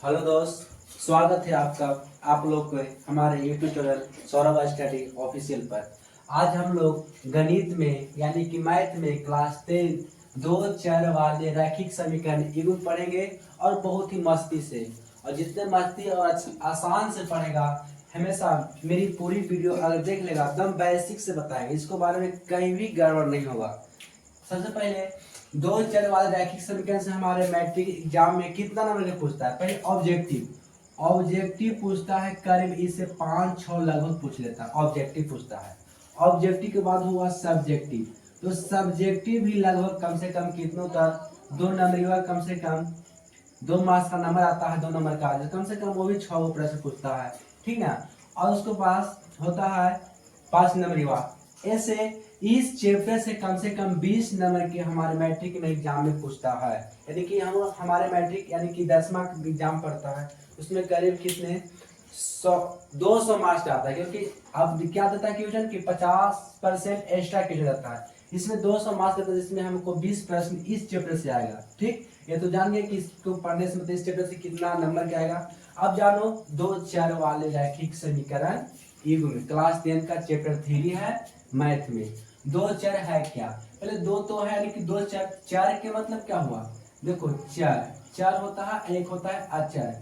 Hello दोस्त, स्वागत है आपका आप लोग के हमारे YouTube channel Saurabh study official पर। आज हम लोग गणित में यानी कि मैथ में क्लास 10 दो चर वाले रैखिक समीकरण युग्म पढ़ेंगे और बहुत ही मस्ती से। और जितने मस्ती और आसान से पढ़ेगा, हमेशा मेरी पूरी वीडियो अगर देख लेगा एकदम बेसिक से बताएंगे, इसको बारे में कहीं भी गड़बड़ नहीं होगा। सबसे पहले दो चर वाले रैखिक समीकरण से हमारे मैट्रिक एग्जाम में कितना नंबर के पूछता है? पहले ऑब्जेक्टिव ऑब्जेक्टिव पूछता है, करीब इससे 5-6 लगभग पूछ लेता है। ऑब्जेक्टिव पूछता है। ऑब्जेक्टिव के बाद हुआ सब्जेक्टिव, तो सब्जेक्टिव भी लगभग कम से कम कितनों तक 2 नंबर, कम से कम 2 मार्क्स का नंबर आता है, 2 नंबर का कम से कम वो भी 6 प्रश्न पूछता है, ठीक ना। और उसके पास होता है 5 नंबर। ऐसे इस चैप्टर से कम 20 नंबर के हमारे मैट्रिक में एग्जाम में पूछता है। यानी कि हम हमारे मैट्रिक यानी कि 10वां एग्जाम पढ़ता है, उसमें करीब कितने 200 मार्क्स आता है, क्योंकि अब क्या देता है क्वेश्चन कि 50% एक्स्ट्रा क्वेश्चन आता है। इसमें 200 मार्क्स देता है, जिसमें हमको 20 प्रश्न इस चैप्टर से आएगा। ठीक, ये तो जान गए कि इसको पढ़ने से मतलब इस चैप्टर से कितना नंबर क्या आएगा। अब जानो दो चर वाले रैखिक समीकरण युग्म, क्लास 10 का चैप्टर 3 है मैथ में। दो चर है क्या? पहले दो तो है, यानी कि दो चर। चर के मतलब क्या हुआ? देखो, चर चर होता है, एक होता है अचर।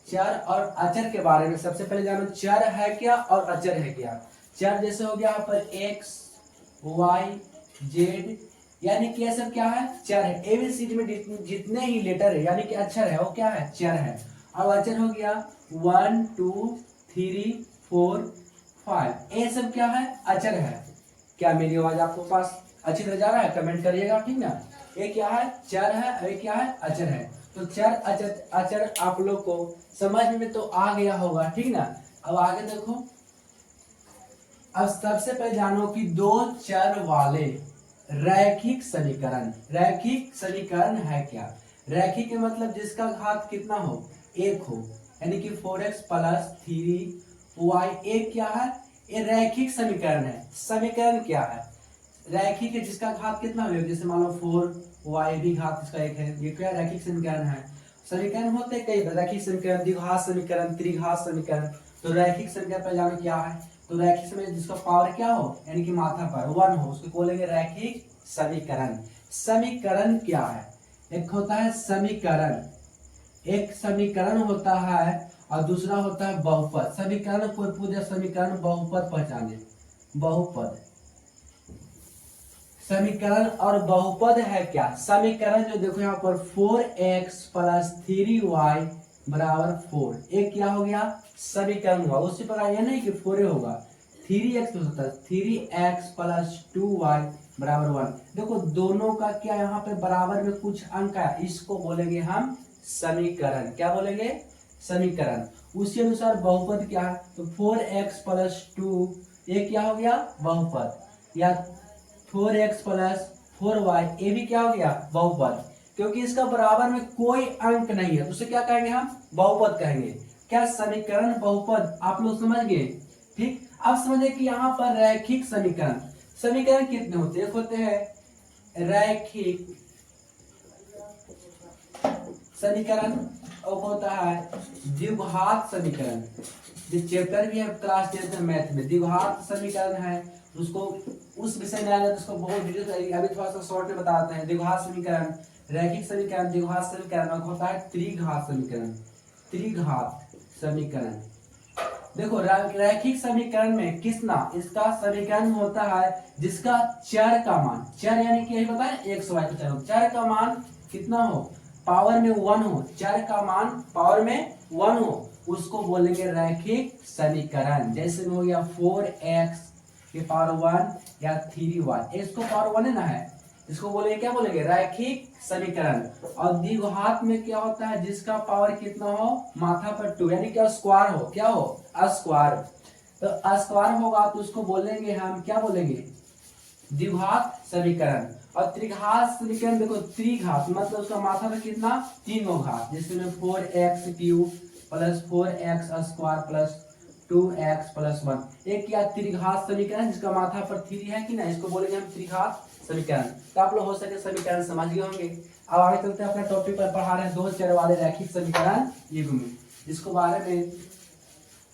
चर और अचर के बारे में सबसे पहले जानो, चर है क्या और अचर है क्या। चर जैसे हो गया यहाँ पर एक्स वाई जेड, यानी कि ये सब क्या है? चर है। एबीसीडी में जितने ही लेटर है यानी कि अक्षर है, वो क्या है? चर है। अब अचर हो गया 1 2 3 4 5, ये सब क्या है? अचर है। क्या मेरी आवाज आपको पास अच्छी तरह जा रहा है? कमेंट करिएगा, ठीक ना। ये क्या है? चर है। ये क्या है? अचर है। तो चर अचर अचर आप लोग को समझ में तो आ गया होगा, ठीक ना। अब आगे देखो, अब सबसे पहले जानो कि दो चर वाले रैखिक समीकरण। रैखिक समीकरण है क्या? रैखिक के मतलब जिसका घात कितना हो? 1 हो, यानी कि 4x प्लस 3y। एक क्या है? ये रैखिक समीकरण है। समीकरण क्या है? रैखिक है जिसका घात कितना हो, जैसे मान लो 4y भी घात इसका 1 है। ये क्या रैखिक समीकरण है? समीकरण होते कई रैखिक समीकरण, द्विघात समीकरण, त्रिघात समीकरण। तो रैखिक समीकरण पर जानो क्या है। तो रैखिक समीकरण जिसका पावर क्या हो, यानी कि मात्रा पर 1 हो, उसको बोलेंगे रैखिक समीकरण। समीकरण क्या है? एक होता है समीकरण, एक समीकरण होता है और दूसरा होता है बहुपद। समीकरण कोई पूरे समीकरण, बहुपद पहचाने। बहुपद, समीकरण और बहुपद है क्या? समीकरण जो देखो यहाँ पर 4x प्लस 3y बराबर 4, एक क्या हो गया? समीकरण हुआ। उसी प्रकार ये नहीं कि 4 होगा, 3x हो सकता है, 3x प्लस 2y बराबर 1। देखो दोनों का क्या यहाँ पे बराबर में कुछ अंक है, इसको बोलेंगे हम समीकरण। क्या बोलेंगे? समीकरण। उसी अनुसार बहुपद क्या है? तो 4x प्लस 2, ये क्या हो गया? बहुपद। या 4x प्लस 4y, ये भी क्या हो गया? बहुपद। क्योंकि इसका बराबर में कोई अंक नहीं है, तो उसे क्या कहेंगे हम? बहुपद कहेंगे। क्या समीकरण बहुपद आप लोग समझ गए? ठीक। अब समझे कि यहाँ पर रैखिक समीकरण, समीकरण कितने होते हैं? एक होते हैं रैखिक समीकरण, और होता है द्विघात समीकरण। जिस चैप्टर भी है क्लास 10 मैथ में, द्विघात समीकरण है, उसको उस विषय में आएगा तो उसको बहुत डिटेल, अभी थोड़ा सा शॉर्ट में बताते हैं। द्विघात समीकरण, रैखिक समीकरण, द्विघात समीकरण, होता है त्रिघात समीकरण। त्रिघात समीकरण देखो, रैखिक समीकरण में किसना इसका समीकरण होता है जिसका चर का मान, चर यानी कि यही बताए एक्स वाई का चर, चर का मान कितना हो? पावर में 1 हो। चर का मान पावर में 1 हो, उसको बोलेंगे रैखिक समीकरण। जैसे हो गया 4x के पावर 1 या 3y, इसको पावर 1 है ना है, इसको बोलेंगे क्या बोलेंगे? रैखिक समीकरण। और द्विघात में क्या होता है? जिसका पावर कितना हो? माथा पर 2, यानी कि स्क्वायर हो। क्या हो? स्क्वायर। तो स्क्वायर होगा तो उसको बोलेंगे हम क्या बोलेंगे? द्विघात समीकरण। और त्रिघात समीकरण देखो, त्रिघात मतलब उसका माथा पर कितना? 3 घात, जिसमें 4x cube plus 4x square plus 2x plus 1, एक क्या? त्रिघात समीकरण जिसका माथा पर 3 है कि ना, इसको बोलेंगे हम त्रिघात समीकरण। तो आप लोग हो सके समीकरण समझ गए होंगे। अब आगे चलते हैं अपने टॉपिक पर। पढ़ा रहे हैं दो चर वाले रैखिक समीकरण युग्म, जिसको बारे में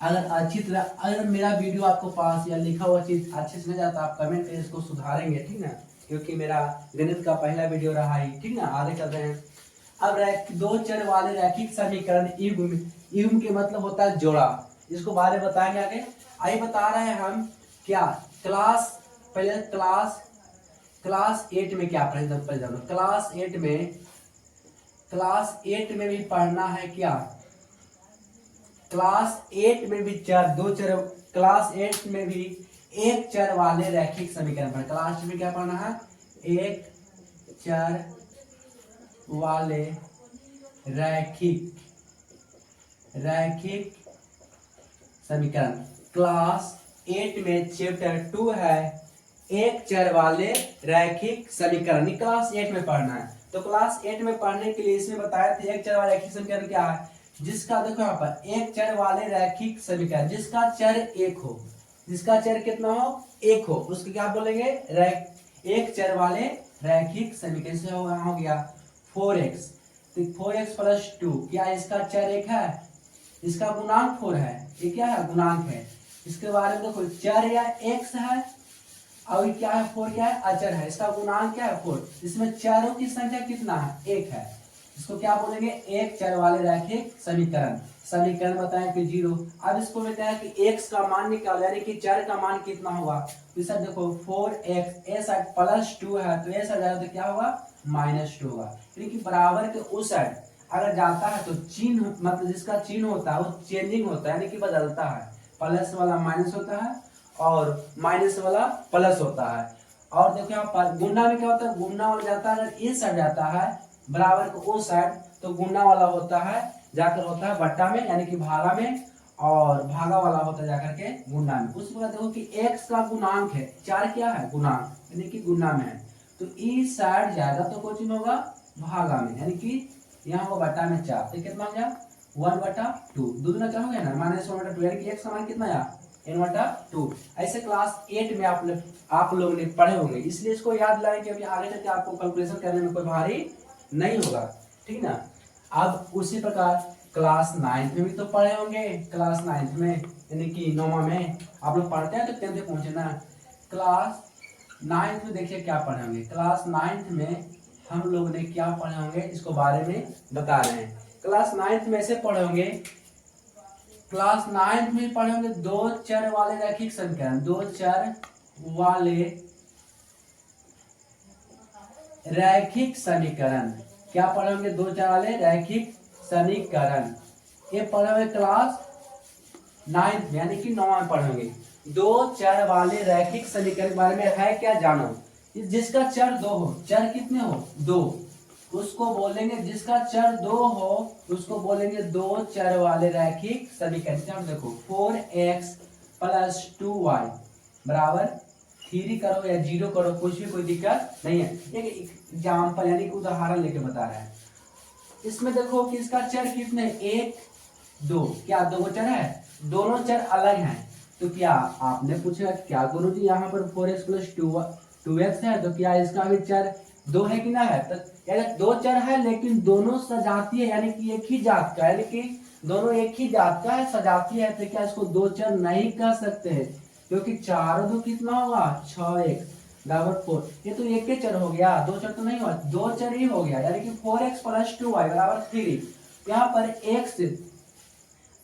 अगर मेरा वीडियो आपको पास या लिखा हुआ चीज अच्छे से नहीं जाता आप कमेंट करके इसको सुधारेंगे, ठीक ना, क्योंकि मेरा गणित का पहला वीडियो रहा है, ठीक ना। आगे चल रहे हैं। अब दो चर वाले रैखिक समीकरण युग्म, युग्म के मतलब होता है जोड़ा, इसको बारे में बताएंगे आगे। आइए बता रहे हैं हम क्या क्लास 8 में क्या पढ़े, क्लास 8 में भी पढ़ना है क्या, क्लास 8 में भी क्लास 8 में भी एक चर वाले रैखिक समीकरण पढ़े। क्लास में क्या पढ़ना है, एक चर वाले रैखिक समीकरण। क्लास 8 में चैप्टर 2 है एक चर वाले रैखिक समीकरण, क्लास 8 में पढ़ना है। तो क्लास 8 में पढ़ने के लिए इसमें बताया था एक चर वाले रैखिक समीकरण क्या है, जिसका देखो यहाँ पर एक चर वाले रैखिक समीकरण जिसका चर एक हो, जिसका चर कितना हो, एक हो, उसको क्या बोलेंगे, एक चर वाले रैखिक समीकरण। से हो गया 4x, तो 4x प्लस 2, क्या इसका चर एक है, इसका गुणांक 4 है, ये क्या है, गुणांक है। इसके बारे में देखो चर या x है और क्या है, 4 क्या है, अचर है, इसका गुणांक क्या है, 4। इसमें चरों की संख्या कितना है, एक है, इसको क्या बोलेंगे, एक चर वाले रैखिक समीकरण। समीकरण बताएं कि 0। अब इसको कहते हैं कि x का मान निकालो, यानी कि चर का मान कितना होगा, तो सर देखो 4x ए साइड प्लस 2 है तो ए साइड जाएगा तो क्या होगा, -2 होगा, यानी कि बराबर के उस साइड अगर जाता है तो चिन्ह मतलब जिसका चिन्ह होता है वो चेंजिंग होता है, यानी कि बदलता है, प्लस वाला माइनस होता है और माइनस वाला प्लस होता है। और देखो यहाँ पर गुणा में क्या होता है, गुणा वाला जाता है अगर इस साइड जाता है बराबर को उस साइड तो गुणा वाला होता है जाकर होता है बट्टा में, यानी कि भागा में, और भागा वाला होता है जाकर के गुणा में। उस वक्त देखो कि x का गुणांक है, 4 क्या है, गुणांक, यानी कि गुणा में है, तो इस साइड जाएगा तो कुछ नहीं होगा, भागा में, यानी कि यहाँ होगा बट्टा में 4, तो कितना हो गया 1/2, दूसरा क्या हो गया ना, -1/2, यानी कि x का मान कितना आया, n/2। ऐसे क्लास 8 में आप लोग ने पढ़े होंगे, इसलिए इसको याद लाएं कि अभी आगे चलके आपको कैलकुलेशन करने में कोई भारी नहीं होगा, ठीक ना। अब उसी प्रकार क्लास 9 में भी तो पढ़े होंगे, क्लास 9 में यानी कि 9वां में आप लोग पढ़ते हैं तो 10th में पहुंचे ना। क्लास 9 में देखिए क्या पढ़े होंगे, क्लास 9 में हम लोग ने क्या पढ़े होंगे इसको बारे में बता रहे हैं। क्लास 9 में ऐसे पढ़े होंगे, क्लास 9 में पढ़े होंगे दो चर वाले रैखिक समीकरण, दो चर वाले रैखिक समीकरण, क्या पढ़े होंगे, दो चर वाले रैखिक समीकरण, ये पढ़े हुए क्लास 9 में यानी कि 9वां में पढ़े होंगे। दो चर वाले रैखिक समीकरण के बारे में है क्या, जानो, जिसका चर 2 हो, चर कितने हो, 2, उसको बोलेंगे, जिसका चर 2 हो उसको बोलेंगे दो चर वाले रैखिक समीकरण। देखो 4x प्लस 2y बराबर 3 करो या 0 करो, कुछ भी कोई दिक्कत नहीं है, एक एग्जाम्पल यानी कि उदाहरण लेके बता रहे हैं। इसमें देखो कि इसका चर कितने, 1 2, क्या दो चर है, दोनों चर अलग हैं, तो क्या आपने पूछा क्या गुरुजी यहाँ पर 4x प्लस 2x है, तो क्या इसका भी चर 2 है कि ना है, तो यानी दो चर है लेकिन दोनों सजातीय है, यानी कि एक ही जात का, यानी कि दोनों एक ही जात का है, सजातीय है, तो क्या इसको दो चर नहीं कह सकते हैं, क्योंकि 4 2 कितना होगा, 6x बराबर 4, ये तो एक ही चर हो गया, दो चर तो नहीं हुआ, दो चर ही हो गया, यानी कि 4x प्लस 2y बराबर 3। यहाँ पर x,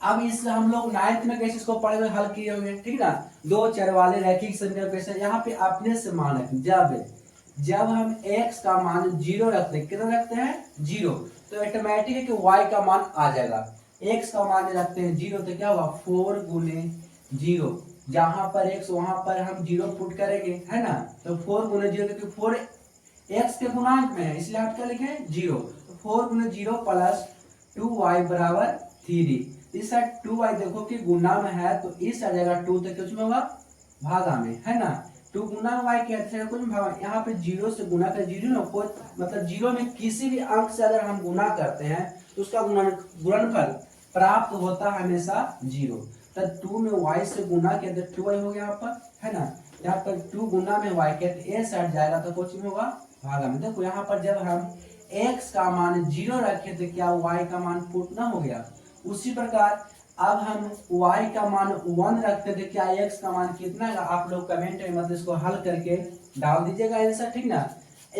अब इस हम लोग 9th में कैसे इसको पढ़े हुए हल किए होंगे, ठीक ना, दो चर वाले रैखिक समीकरण कैसे, यहाँ पे अपने से मान रखें, जब हम x का मान 0 रखते हैं, कितना रखते हैं 0, तो ऑटोमेटिक है कि y का मान आ जाएगा। x का मान रखते हैं 0 तो क्या होगा 4 गुने 0, जहां पर x वहां पर हम 0 पुट करेंगे, है ना, तो 4 गुने 0, क्योंकि 4 x के गुणांक में है इसलिए आप क्या लिखे 0, तो 4 गुने 0 प्लस 2y बराबर 3। इस साइड 2y देखो कि गुना में है तो इस आ जाएगा 2, तो कुछ में होगा भागा में, है ना, 2 गुना y कहते हैं कुछ भागा, यहाँ पे 0 से गुना कर 0 ना, कोई मतलब 0 में किसी भी अंक से अगर हम गुना करते हैं तो उसका गुणनफल प्राप्त होता है हमेशा 0, तो 2 में y से गुना किया तो 2y हो गया यहाँ पर, है ना, यहाँ पर 2 गुना में y कहते ए साइड जाएगा तो कुछ में होगा भागा में। देखो यहाँ पर जब हम x का मान 0 रखे तो क्या y का मान पुट ना हो गया। उसी प्रकार अब हम y का मान 1 रखते थे, क्या x का मान कितना है, आप लोग कमेंट में मतलब इसको हल करके डाल दीजिएगा आंसर, ठीक ना।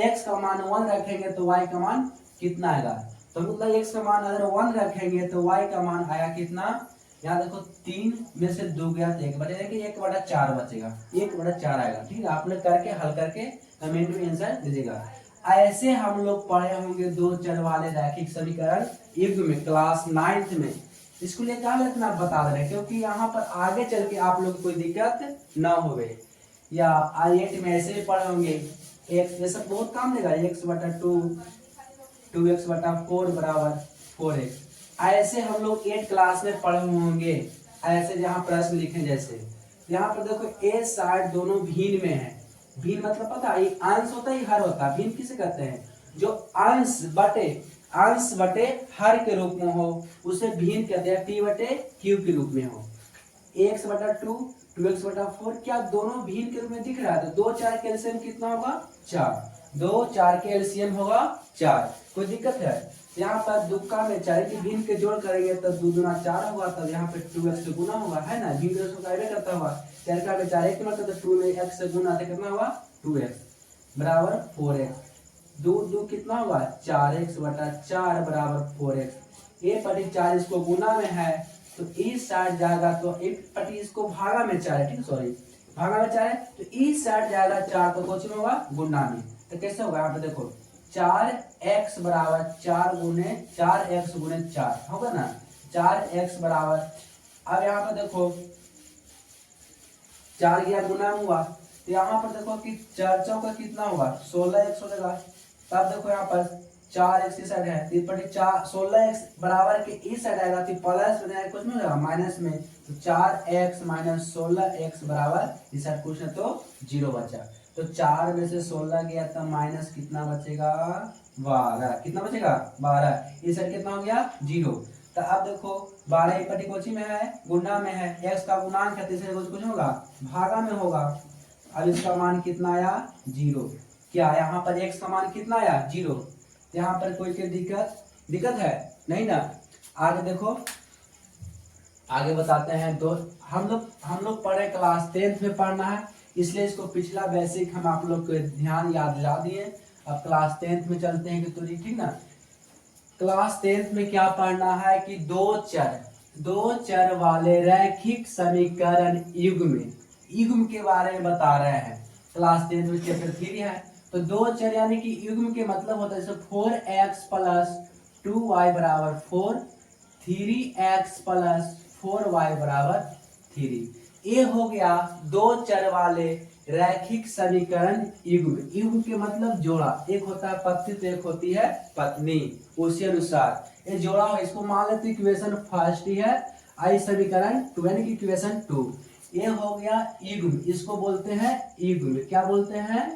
x का मान 1 रखेंगे तो y का मान कितना आएगा, तो मतलब x का मान अगर 1 रखेंगे तो y का मान आया कितना, यहाँ देखो 3 में से 2 गया तो 1 बचेगा कि 1/4 बचेगा, 1/4 आएगा, ठीक है। आप लोग करके हल करके कमेंट में आंसर दीजिएगा। ऐसे हम लोग पढ़े होंगे दो चर वाले रैखिक समीकरण युग्म में क्लास 9th में। इसको लिए क्या इतना बता रहे हैं क्योंकि यहाँ पर आगे चल के आप लोग को कोई दिक्कत ना होवे, या I8 में ऐसे भी पढ़े होंगे x, ये सब बहुत काम देगा, x/2 2x/4 बराबर 4x। ऐसे हम लोग 8 क्लास में पढ़े होंगे, ऐसे जहाँ प्रश्न लिखे जैसे यहाँ पर देखो ए साइड दोनों भिन्न में है। भिन्न मतलब पता है, ये अंश होता है, हर होता है। भिन्न किसे कहते हैं, जो अंश बटे हर के रूप में हो उसे भिन्न कहते हैं, p/q के रूप में हो। x/2 2x/4 क्या दोनों भिन्न के रूप में दिख रहा है, तो 2 4 के एलसीएम कितना होगा 4, 2 4 के एलसीएम होगा 4। कोई दिक्कत है, यहाँ पर दुक्का में 4 की भिन्न के जोड़ करेंगे तो 2 दूना 4 होगा, तब यहाँ पे 2x से गुना होगा, है ना, भिन्न के कार्य करता हुआ 4 का 4 1 मतलब तो 2 में x से गुना तो कितना होगा 2x बराबर 4x। 2 2 कितना होगा 4x/4 बराबर 4x। 1/4 इसको गुना में है तो इस साइड जाएगा, तो 1 इसको भागा में 4 है, ठीक है, सॉरी भागा में 4 है तो इस साइड जाएगा 4, तो कुछ में होगा गुना में, तो कैसे होगा यहाँ पे देखो 4x बराबर 4 गुने 4x गुने 4 होगा ना, 4x बराबर, अब यहाँ पर देखो 4 गया गुना में हुआ तो यहाँ पर देखो कि 4 चौका कितना होगा 16x हो जाएगा। तब देखो यहाँ पर 4x इस साइड है, 3/4 16x बराबर के इस साइड आएगा तो प्लस में जाएगा, कुछ में हो जाएगा माइनस में, तो 4x - 16x बराबर इस साइड कुछ ना तो 0 बचा, तो 4 में से 16 गया तो माइनस कितना बचेगा 12, कितना बचेगा 12, इस साइड कितना हो गया 0। तो अब देखो 12 पट्टी कोची में है गुना में है, x का गुणांक है तीसरे कुछ होगा भागा में होगा। अब इसका मान कितना आया 0, क्या यहाँ पर x का मान कितना आया 0, यहाँ पर कोई के दिक्कत है नहीं ना। आगे देखो, आगे बताते हैं, दो हम लोग पढ़े क्लास 10th में पढ़ना है, इसलिए इसको पिछला बेसिक हम आप लोग को ध्यान याद दिला दिए। अब क्लास 10th में चलते हैं कि तो ठीक ना। क्लास 10th में क्या पढ़ना है कि दो चर वाले रैखिक समीकरण युग्म के बारे में बता रहे हैं। क्लास 10th में चैप्टर 3 है, तो दो चर यानी कि युग्म के मतलब होता है जैसे 4x + 2y बराबर 4, 3x + 4y बराबर 3। ये हो गया दो चर वाले रैखिक समीकरण युग्म के मतलब जोड़ा, एक होता है पति तो एक होती है पत्नी, उसी अनुसार ये जोड़ा हो, इसको मान लेते इक्वेशन फर्स्ट ही है, आई समीकरण 2 यानी कि इक्वेशन 2। ये हो गया युग्म, इसको बोलते हैं युग्म, क्या बोलते हैं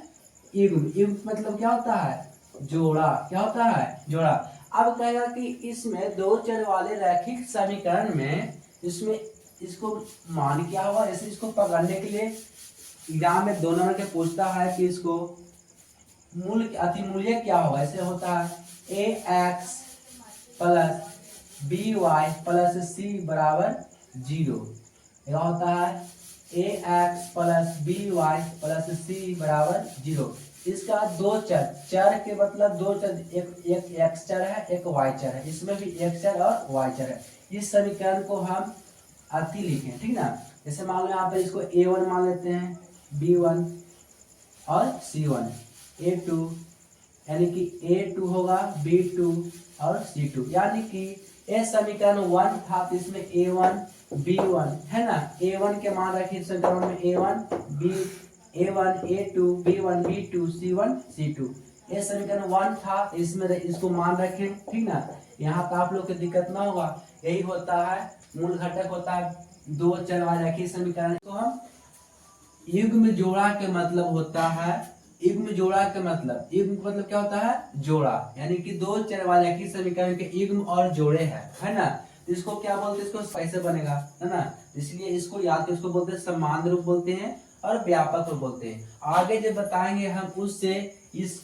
युग्म मतलब क्या होता है जोड़ा, क्या होता है जोड़ा। अब कहेगा कि इसमें दो चर वाले रैखिक समीकरण में इसमें इसको मान क्या होगा, जैसे इसको पकड़ने के लिए एग्जाम में 2 नंबर के पूछता है कि इसको मूल्य क्या होगा, ऐसे होता है ax + by + c बराबर 0, यह होता है ax + by + c बराबर 0। इसका दो चर के मतलब दो चर, एक x चर है एक y चर है, इसमें भी x चर और y चर है। इस समीकरण को हम अति लिखें, ठीक ना। जैसे मान लो यहाँ पे इसको a1 मान लेते हैं, b1 और c1, a2 यानी कि a2 होगा b2 और c2, यानी कि ये समीकरण 1 था तो इसमें a1 b1 है ना, a1 के मान रखिए समीकरण में a1 a2 b1 b2 c1 c2, ये समीकरण 1 था इसमें इसको मान रखें, ठीक ना। यहाँ पे आप लोग को दिक्कत ना होगा, यही होता है मूल घटक होता है दो चर वाले रैखिक समीकरण। तो हम युग्म जोड़ा के मतलब होता है, युग्म जोड़ा के मतलब क्या होता है जोड़ा, यानी कि दो चर वाले रैखिक समीकरण के युग्म और जोड़े हैं, है ना। इसको क्या बोलते हैं, इसको कैसे बनेगा, है ना, इसलिए इसको याद इसको बोलते हैं समान रूप बोलते हैं और व्यापक रूप बोलते हैं। आगे जब बताएंगे हम उससे इस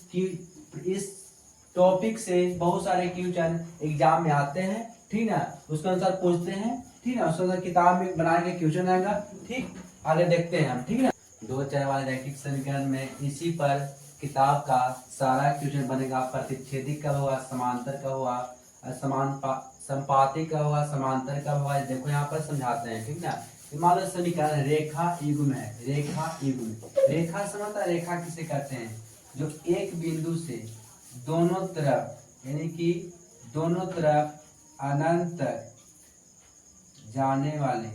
टॉपिक से बहुत सारे क्वेश्चन एग्जाम में आते हैं, ठीक ना, उसके अनुसार पूछते हैं, ठीक ना, उसके अनुसार किताब में बना के क्वेश्चन आएगा। ठीक, आगे देखते हैं हम, ठीक ना। दो चर वाले रैखिक समीकरण में इसी पर किताब का सारा क्वेश्चन बनेगा। प्रतिच्छेदी कब हुआ, समांतर कब हुआ, संपाती कब हुआ, समांतर कब हुआ, देखो यहाँ पर समझाते हैं, ठीक ना। मान लो समीकरण रेखा युग्म है, रेखा युग्म, रेखा समझता, रेखा किसे कहते हैं, जो एक बिंदु से दोनों तरफ यानी कि दोनों तरफ अनंत तक जाने वाले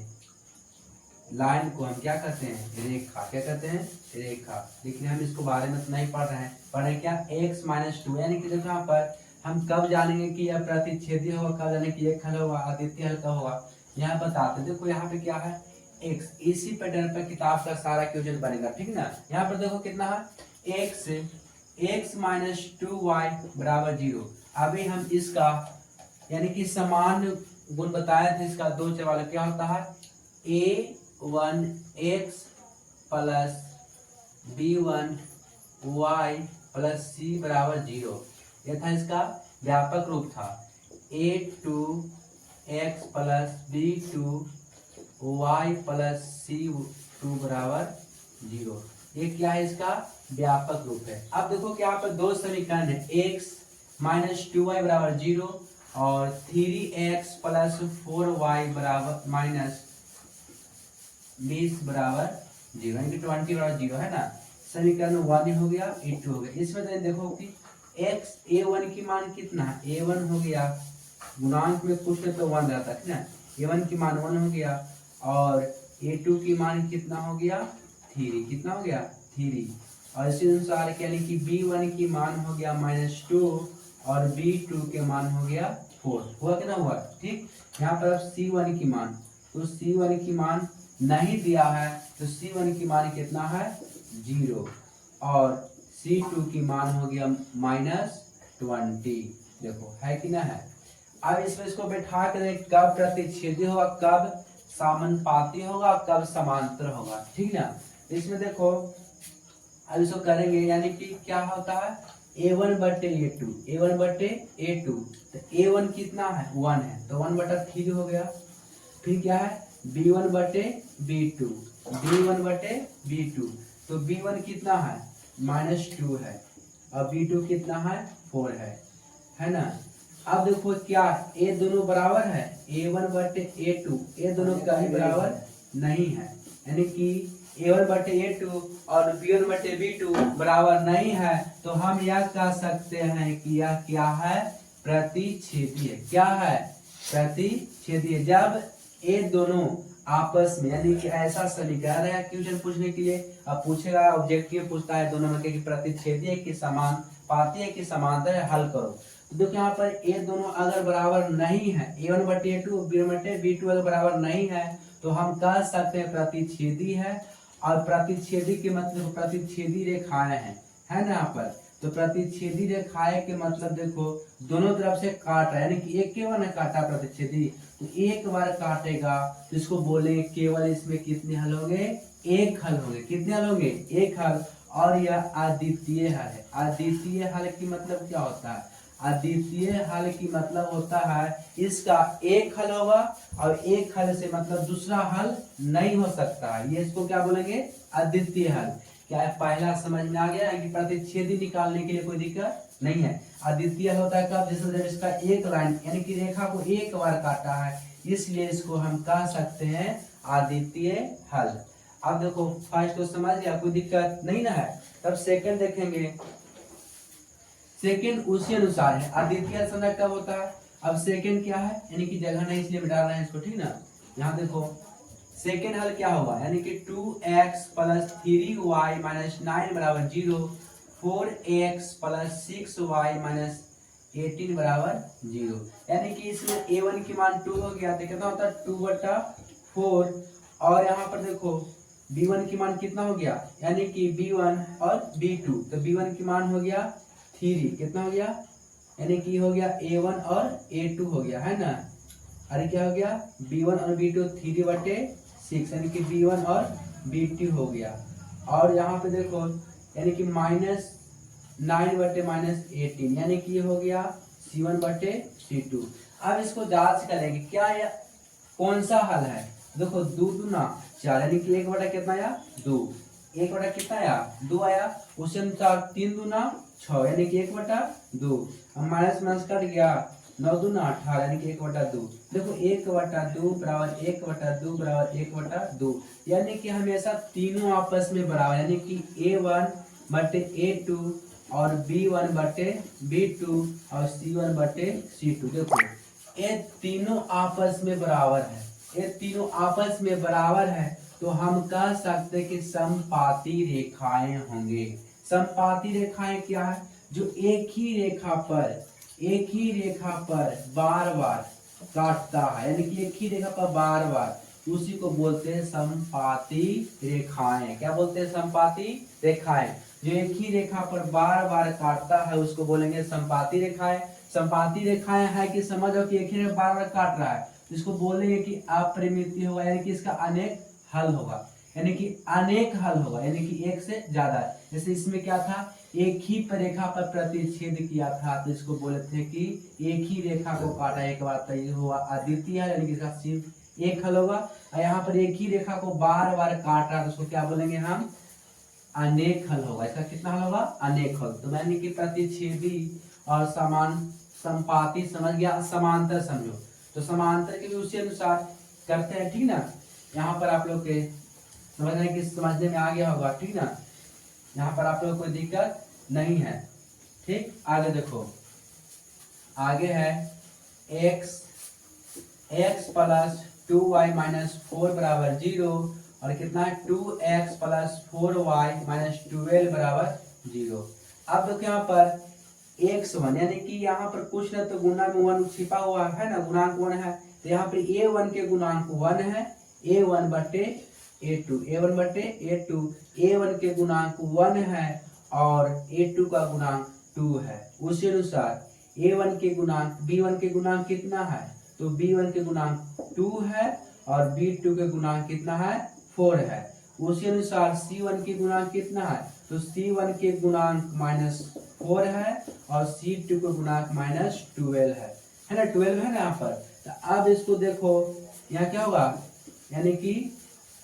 लाइन को हम क्या कहते हैं, रेखा। क्या कहते हैं, रेखा। लेकिन हम इसको बारे में तो नहीं पढ़ रहे हैं, पढ़ रहे क्या, x-2, यानी कि देखो यहाँ पर हम कब जानेंगे कि यह प्रतिच्छेदी होगा, कब जानेंगे कि एक हल होगा, अद्वितीय हल कब होगा, यहाँ बताते हैं। देखो यहाँ पे क्या है, x, इसी पैटर्न पर किताब का सारा क्वेश्चन बनेगा, ठीक ना। यहाँ पर देखो कितना है, x-2y बराबर 0। अभी हम इसका यानी कि समान गुण बताए थे इसका, दो चर वाला क्या होता है, a1x plus b1y plus c बराबर 0। यह था इसका व्यापक रूप था, a2x plus b2y plus c2 बराबर 0। ये क्या है, इसका व्यापक रूप है। अब देखो कि यहाँ पर दो समीकरण है, x-2y बराबर 0 और 3x प्लस 4y बराबर माइनस 20 बराबर 0, यानी कि 20 बराबर 0 है ना। समीकरण 1 हो गया, a2 हो गया। इसमें देखो कि x a1 की मान कितना है, a1 हो गया, गुणांक में पूछे तो 1 रहता है ना, a1 की मान 1 हो गया और a2 की मान कितना हो गया, 3, कितना हो गया, 3। और इसी अनुसार यानी कि b1 की मान हो गया -2 और b2 के मान हो गया 4, हुआ कि ना हुआ। ठीक, यहाँ पर c1 की मान, तो c1 की मान नहीं दिया है, तो c1 की मान कितना है, 0 और c2 की मान हो गया -20। देखो है कि ना है। अब इसमें इसको बैठा कर कब प्रतिच्छेदी होगा, कब समानुपाती होगा, कब समांतर होगा, ठीक ना। इसमें देखो अब इसको करेंगे, यानी कि क्या होता है, a1 बटे a2, a1 बटे a2, तो a1 कितना है, 1 है, तो 1 बटा 3 हो गया। फिर क्या है, b1 बटे b2, b1 बटे b2, तो b1 कितना है, -2 है और b2 कितना है, 4 है ना। अब देखो क्या ये दोनों बराबर है, a1 बटे a2, ये दोनों कहीं बराबर नहीं है, यानी कि a1 बटे a2 और b1 बटे b2 बराबर नहीं है, तो हम यह कह सकते हैं कि यह क्या है, प्रतिच्छेदी है। क्या है, प्रतिच्छेदी है। जब ये दोनों आपस में, यानी कि ऐसा समीकरण है, क्वेश्चन पूछने के लिए अब पूछेगा, ऑब्जेक्टिव पूछता है दोनों में कि प्रतिच्छेदी है कि समानुपाती है कि समांतर है, हल करो। तो देखो यहाँ पर ये दोनों अगर बराबर नहीं है, a1 बटे a2, b1 बटे b2 अगर बराबर नहीं है, तो हम कह सकते हैं प्रतिच्छेदी है। और प्रतिच्छेदी के मतलब प्रतिच्छेदी रेखाएं हैं, है ना यहाँ पर। तो प्रतिच्छेदी रेखाएं के मतलब देखो दोनों तरफ से काट रहा है, यानी कि एक केवल ने काटा प्रतिच्छेदी, तो एक बार काटेगा तो इसको बोलेंगे केवल, इसमें कितने हल होंगे, एक हल होंगे। कितने हल होंगे, एक हल। और यह अद्वितीय हल है। अद्वितीय हल की मतलब क्या होता है, अद्वितीय हल की मतलब होता है इसका एक हल होगा और एक हल से मतलब दूसरा हल नहीं हो सकता है, ये इसको क्या बोलेंगे, अद्वितीय हल। क्या है, पहला समझ में आ गया है कि प्रतिच्छेदी निकालने के लिए कोई दिक्कत नहीं है। अद्वितीय होता है कब, जैसे जब इसका एक लाइन यानी कि रेखा को एक बार काटा है, इसलिए इसको हम कह सकते हैं अद्वितीय हल। अब देखो फर्स्ट को समझ गया, कोई दिक्कत नहीं ना है। तब सेकंड देखेंगे, सेकंड उसी अनुसार है। अद्वितीय समय कब होता है, अब सेकंड क्या है, यानी कि जगह नहीं इसलिए मिटा रहे हैं इसको, ठीक ना। यहाँ देखो सेकंड हल क्या होगा, यानी कि 2x प्लस 3y माइनस 9 बराबर 0, 4x प्लस 6y माइनस 18 बराबर 0। यानी कि इसमें a1 की मान 2 हो गया, तो कितना होता है 2/4। और यहाँ पर देखो b1 की मान कितना हो गया, यानी कि b1 और b2, तो b1 की मान हो गया 3, कितना हो गया, यानी कि हो गया a1 और a2 हो गया, है ना। अरे क्या हो गया, b1 और b2 3/6, यानी कि b1 और b2 हो गया। और यहाँ पे देखो यानी कि 9/-18 यानी कि ये हो गया C1/C2। अब इसको जांच करेंगे क्या ये कौन सा हल है। देखो 2 दूना 4 यानी कि 1 बटा कितना आया 2, 1 बटा कितना आया 2 आया। उसी अनुसार 3 दूना 6 यानी कि 1/2। अब माइनस माइनस कट गया 9 दूना 18 यानी कि 1/2। देखो 1/2 बराबर 1/2 बराबर 1/2 यानी कि हमेशा तीनों आपस में बराबर यानी कि A1/A2 और B1/B2 और C1/C2। देखो ये तीनों आपस में बराबर है, ये तीनों आपस में बराबर है तो हम कह सकते हैं कि समपाती रेखाएं होंगे। समपाती रेखाएं क्या है, जो एक ही रेखा पर बार बार काटता है यानी कि एक ही रेखा पर बार बार, उसी को बोलते हैं समपाती रेखाएं। क्या बोलते हैं समपाती रेखाएं। जो एक ही रेखा पर बार बार काटता है उसको बोलेंगे समपाती रेखाएं। समपाती रेखाएं है कि समझो कि एक ही रेखा बार बार काट रहा है, इसको बोलेंगे कि अपरिमितीय होगा यानी कि इसका अनेक हल होगा, यानी कि अनेक हल होगा यानी कि एक से ज्यादा। जैसे इसमें क्या था, एक ही रेखा पर प्रतिच्छेद किया था तो इसको बोले थे कि एक ही रेखा को काटा एक बार तो ये हुआ अद्वितीय है यानी कि इसका सिर्फ एक हल होगा। और यहाँ पर एक ही रेखा को बार बार काट रहा है तो उसको क्या बोलेंगे हम अनेक हल होगा। इसका कितना हल होगा अनेक हल। तो मैंने कि प्रतिच्छेदी और समान संपाती समझ गया, समांतर समझो तो समांतर के भी उसी अनुसार करते हैं, ठीक ना। यहाँ पर आप लोग के समझने में आ गया होगा, ठीक ना। यहाँ पर आप लोग कोई दिक्कत नहीं है, ठीक। आगे देखो, आगे है x प्लस 2y माइनस 4 बराबर 0 और कितना है 2x प्लस 4y माइनस 12 बराबर 0। अब देखो यहाँ पर x1 यानी कि यहाँ पर कुछ न तो गुणा में 1 छिपा हुआ है ना, गुणांक 1 है तो यहाँ पर a1 के गुणांक 1 है, a1/a2 a1 के गुणांक 1 है और a2 का गुणांक 2 है। उसी अनुसार a1 के गुणांक b1 के गुणांक कितना है, तो b1 के गुणांक 2 है और b2 के गुणांक कितना है 4 है। उसी अनुसार c1 के गुणांक कितना है, तो c1 के गुणांक -4 है और c2 के गुणांक -12 है ना, 12 है ना यहाँ पर। तो अब इसको देखो यहाँ क्या होगा, यानी कि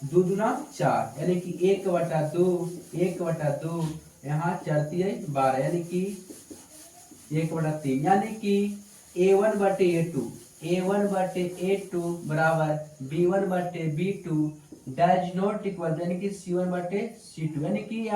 2 दूना 4 यानी कि 1/2 यहाँ 4×3 12 यानी कि 1/3 यानी कि a1/a2 बराबर b1/b2 डैज नॉट इक्वल यानी कि c1/c2 यानी कि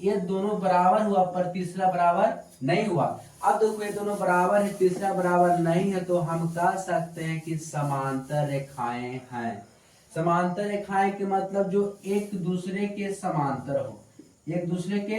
ये दोनों बराबर हुआ पर तीसरा बराबर नहीं हुआ। अब देखो ये दोनों बराबर है तीसरा बराबर नहीं है तो हम कह सकते हैं कि समांतर रेखाएं हैं। समांतर रेखाएं के मतलब जो एक दूसरे के समांतर हो, एक दूसरे के।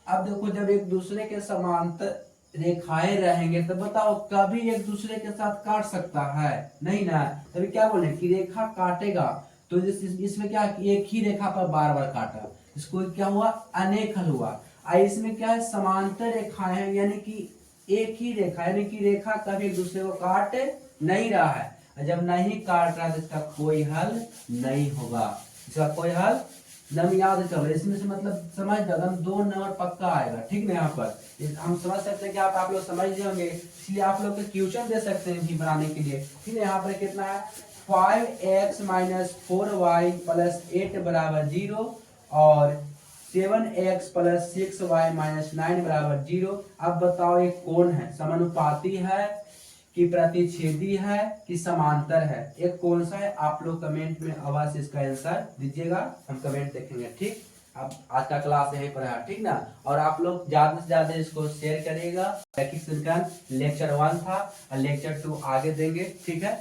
अब देखो जब एक दूसरे के समांतर रेखाएं रहेंगे तो बताओ कभी एक दूसरे के साथ काट सकता है नहीं ना, तभी क्या बोले कि रेखा काटेगा तो इसमें क्या एक ही रेखा पर बार बार काटा, इसको क्या हुआ अनेक हल हुआ। इसमें क्या है समांतर रेखाएं हैं यानी कि एक ही रेखा यानी कि रेखा कभी एक दूसरे को काट नहीं रहा है, जब नहीं काट रहा है तो इसका कोई हल नहीं होगा, इसका कोई हल नम याद चलो इसमें से मतलब समझ जाओ 2 नंबर पक्का आएगा, ठीक ना। यहाँ पर हम समझ सकते हैं कि आप लोग समझ गए होंगे इसलिए आप लोग को क्वेश्चन दे सकते हैं भी बनाने के लिए, ठीक है। यहाँ पर कितना है 5x माइनस 4y प्लस 8 बराबर 0 और 7x प्लस 6y माइनस 9 बराबर 0। अब बताओ ये कौन है, समानुपाती है कि प्रतिच्छेदी है कि समांतर है, एक कौन सा है आप लोग कमेंट में अवश्य इसका आंसर दीजिएगा, हम कमेंट देखेंगे, ठीक। अब आज का क्लास यहीं पर है, ठीक ना। और आप लोग ज्यादा से ज्यादा इसको शेयर करिएगा। लेक्चर 1 था और लेक्चर 2 आगे देंगे, ठीक है।